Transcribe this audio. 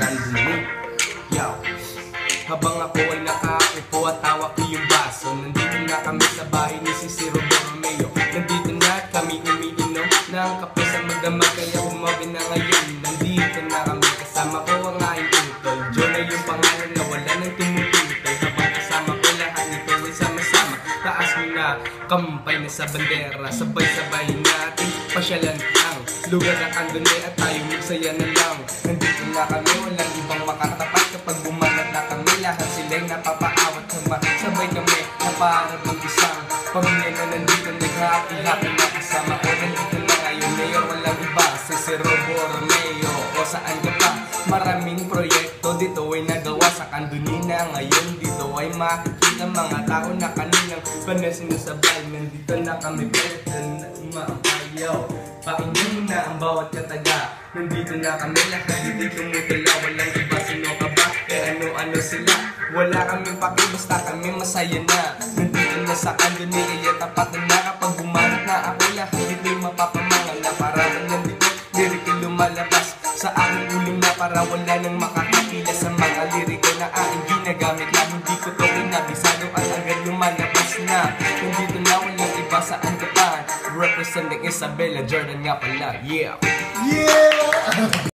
Kanduni. Yo. Habang ako ay nakaupo at hawak ko yung baso, nandito na kami sa bahay ni Sir Romeo. Nandito na kami umiinom ng kape sa magdamag, kaya umabi na ngayon. Nandito na kami, kasama ko ang aking utol. John ay yung pangalan na wala nang tumututol. Habang kasama ko lahat nito ay sama-sama, taas mo na, kampay na sa bandera. Sabay-sabay natin pasyalan ang lugar na Kanduni at tayo magsaya na lang. Nandito na kami, walang ibang makatapat. Kapag bumanat na kami, lahat sila'y napapaawat. Sabay kami na para mag-isang pamilya na nandito, nag-happy-happy na kasama ko. Nandito na ngayon, ngayon walang iba sa Sir Romeo. O saan ka pa? Maraming proyekto dito ay nagawa sa Kanduni na ngayon. Dito ay makikita mga tao na kaninang panasinusabay. Nandito na kami, pwede na umapayaw. Pakinggan mo na ang bawat kataga. Nandito na kami, lahat hindi tumutula. Walang iba, sino ka ba? Ano-ano sila. Wala kaming paki, basta kami masaya na. Nandito na sa Kanduni, kaya tapat na kapag bumanat na ako, lahat dito'y mapapamangal na parang nandito. Lirik'y lumalabas sa aking uling na para wala nang makakapila sa mga liriko na aking ginagamit na hindi ko to pinabisado at agad lumalabas na. Nandito na walang iba, saan ka pa? Representing Isabela Jordan nga pala, yeah! Yeah!